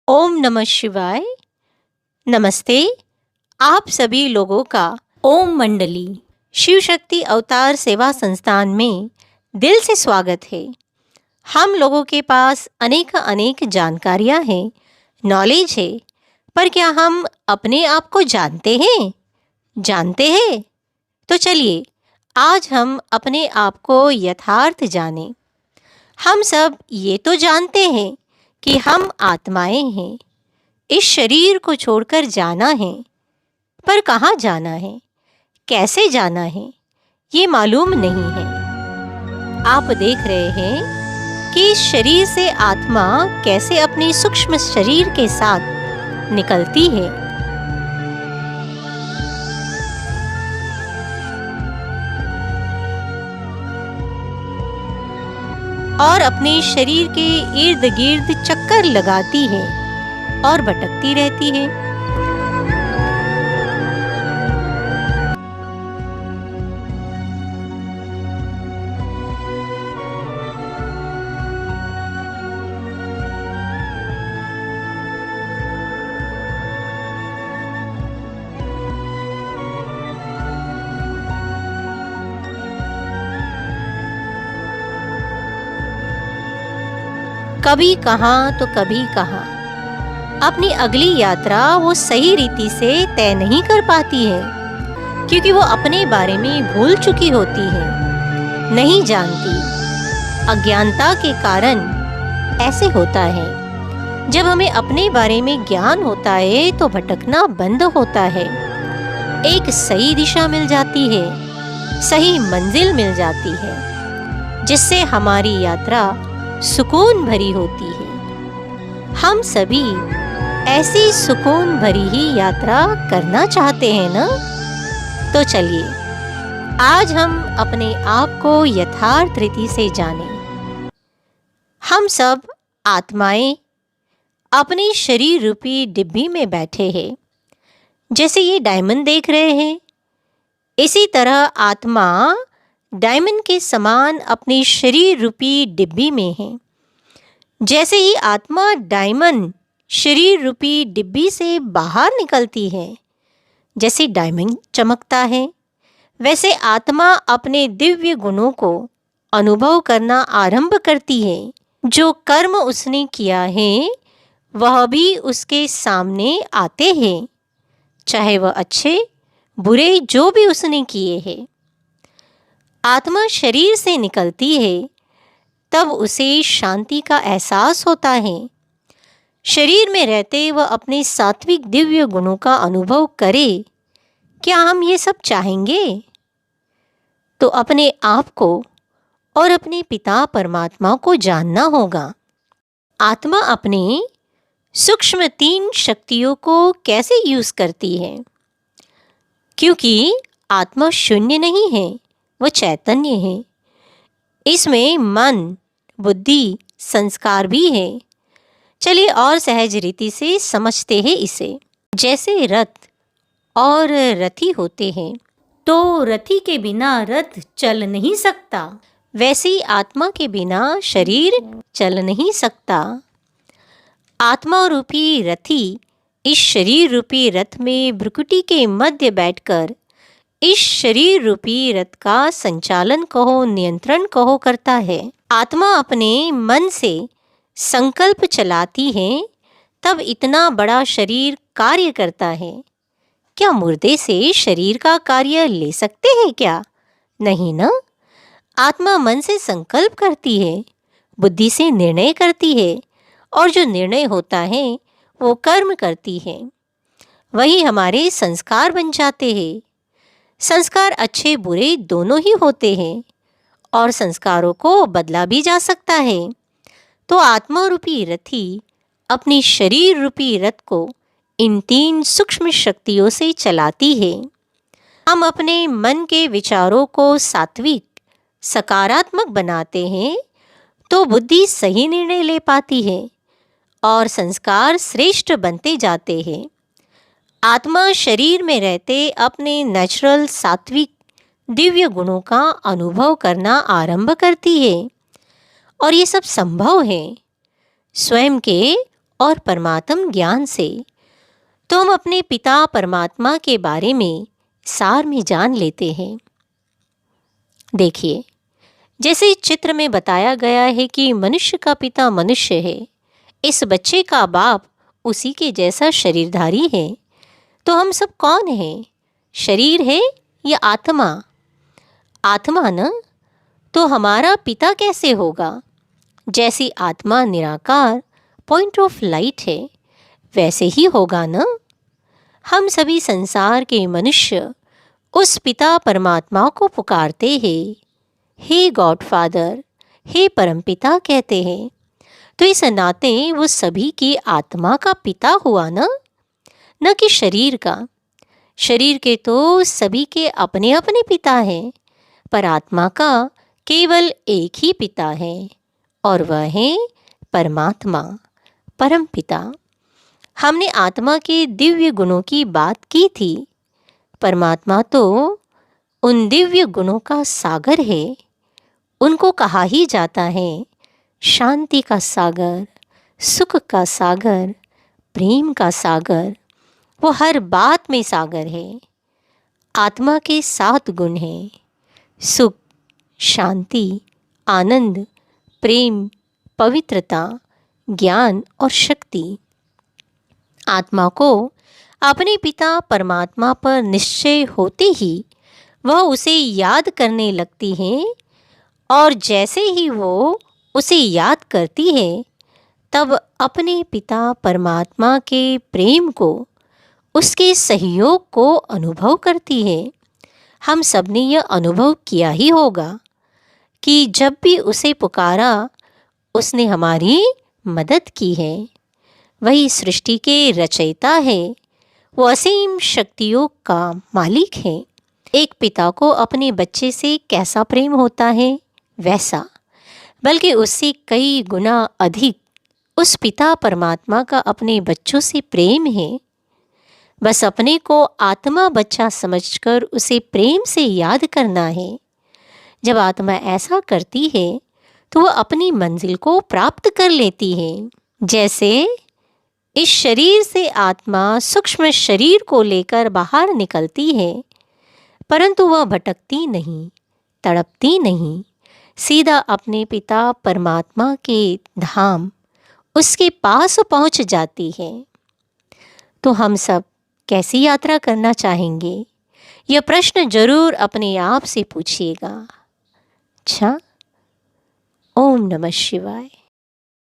ओम नमः शिवाय। नमस्ते आप सभी लोगों का ओम मंडली शिव शक्ति अवतार सेवा संस्थान में दिल से स्वागत है। हम लोगों के पास अनेक जानकारियां हैं, नॉलेज है, पर क्या हम अपने आप को जानते हैं? तो चलिए आज हम अपने आप को यथार्थ जानें। हम सब ये तो जानते हैं कि हम आत्माएं हैं, इस शरीर को छोड़कर जाना है, पर कहाँ जाना है, कैसे जाना है, ये मालूम नहीं है। आप देख रहे हैं कि इस शरीर से आत्मा कैसे अपने सूक्ष्म शरीर के साथ निकलती है। और अपने शरीर के इर्द गिर्द चक्कर लगाती है और भटकती रहती है। कभी कहाँ तो कभी कहाँ अपनी अगली यात्रा वो सही रीति से तय नहीं कर पाती है, क्योंकि वो अपने बारे में भूल चुकी होती है, नहीं जानती। अज्ञानता के कारण ऐसे होता है। जब हमें अपने बारे में ज्ञान होता है तो भटकना बंद होता है, एक सही दिशा मिल जाती है, सही मंजिल मिल जाती है, जिससे हमारी यात्रा सुकून भरी होती है। हम सभी ऐसी सुकून भरी ही यात्रा करना चाहते हैं ना? तो चलिए आज हम अपने आप को यथार्थ रीति से जानें। हम सब आत्माएं अपने शरीर रूपी डिब्बी में बैठे हैं। जैसे ये डायमंड देख रहे हैं, इसी तरह आत्मा डायमंड के समान अपने शरीर रूपी डिब्बी में है। जैसे ही आत्मा डायमंड शरीर रूपी डिब्बी से बाहर निकलती है, जैसे डायमंड चमकता है, वैसे आत्मा अपने दिव्य गुणों को अनुभव करना आरंभ करती है। जो कर्म उसने किया है वह भी उसके सामने आते हैं, चाहे वह अच्छे बुरे जो भी उसने किए हैं। आत्मा शरीर से निकलती है तब उसे शांति का एहसास होता है। शरीर में रहते वह अपने सात्विक दिव्य गुणों का अनुभव करे। क्या हम ये सब चाहेंगे? तो अपने आप को और अपने पिता परमात्मा को जानना होगा। आत्मा अपने सूक्ष्म 3 शक्तियों को कैसे यूज करती है? क्योंकि आत्मा शून्य नहीं है, वह चैतन्य है। इसमें मन, बुद्धि, संस्कार भी है। चलिए और सहज रीति से समझते हैं इसे। जैसे रथ और रथी होते हैं, तो रथी के बिना रथ चल नहीं सकता, वैसे ही आत्मा के बिना शरीर चल नहीं सकता। आत्मा रूपी रथी इस शरीर रूपी रथ में भ्रुकुटी के मध्य बैठकर इस शरीर रूपी रथ का संचालन कहो, नियंत्रण कहो करता है। आत्मा अपने मन से संकल्प चलाती है, तब इतना बड़ा शरीर कार्य करता है। क्या मुर्दे से शरीर का कार्य ले सकते हैं क्या? नहीं ना। आत्मा मन से संकल्प करती है, बुद्धि से निर्णय करती है, और जो निर्णय होता है वो कर्म करती है। वही हमारे संस्कार बन जाते हैं। संस्कार अच्छे बुरे दोनों ही होते हैं, और संस्कारों को बदला भी जा सकता है। तो आत्मा रूपी रथी अपनी शरीर रूपी रथ को इन 3 सूक्ष्म शक्तियों से चलाती है। हम अपने मन के विचारों को सात्विक, सकारात्मक बनाते हैं तो बुद्धि सही निर्णय ले पाती है और संस्कार श्रेष्ठ बनते जाते हैं। आत्मा शरीर में रहते अपने नेचुरल सात्विक दिव्य गुणों का अनुभव करना आरंभ करती है, और ये सब संभव है स्वयं के और परमात्म ज्ञान से तो हम अपने पिता परमात्मा के बारे में सार में जान लेते हैं। देखिए, जैसे चित्र में बताया गया है कि मनुष्य का पिता मनुष्य है, इस बच्चे का बाप उसी के जैसा शरीरधारी है। तो हम सब कौन हैं? शरीर है या आत्मा? आत्मा न? तो हमारा पिता कैसे होगा? जैसी आत्मा निराकार पॉइंट ऑफ लाइट है, वैसे ही होगा न? हम सभी संसार के मनुष्य उस पिता परमात्मा को पुकारते हैं, हे गॉड फादर, हे परमपिता कहते हैं। तो इस नाते वो सभी की आत्मा का पिता हुआ न कि शरीर का। शरीर के तो सभी के अपने अपने पिता हैं, पर आत्मा का केवल एक ही पिता है, और वह है परमात्मा, परमपिता। हमने आत्मा के दिव्य गुणों की बात की थी। परमात्मा तो उन दिव्य गुणों का सागर है। उनको कहा ही जाता है शांति का सागर, सुख का सागर, प्रेम का सागर। वो हर बात में सागर है। आत्मा के 7 गुण हैं: सुख, शांति, आनंद, प्रेम, पवित्रता, ज्ञान और शक्ति। आत्मा को अपने पिता परमात्मा पर निश्चय होते ही वह उसे याद करने लगती है, और जैसे ही वो उसे याद करती है तब अपने पिता परमात्मा के प्रेम को, उसके सहयोग को अनुभव करती है। हम सब ने यह अनुभव किया ही होगा कि जब भी उसे पुकारा उसने हमारी मदद की है। वही सृष्टि के रचयिता है, वो असीम शक्तियों का मालिक है। एक पिता को अपने बच्चे से कैसा प्रेम होता है, वैसा, बल्कि उससे कई गुना अधिक उस पिता परमात्मा का अपने बच्चों से प्रेम है। बस अपने को आत्मा बच्चा समझकर उसे प्रेम से याद करना है। जब आत्मा ऐसा करती है तो वह अपनी मंजिल को प्राप्त कर लेती है। जैसे इस शरीर से आत्मा सूक्ष्म शरीर को लेकर बाहर निकलती है, परंतु वह भटकती नहीं, तड़पती नहीं, सीधा अपने पिता परमात्मा के धाम, उसके पास पहुंच जाती है। तो हम सब कैसी यात्रा करना चाहेंगे? यह प्रश्न जरूर अपने आप से पूछिएगा। अच्छा, ओम नमः शिवाय।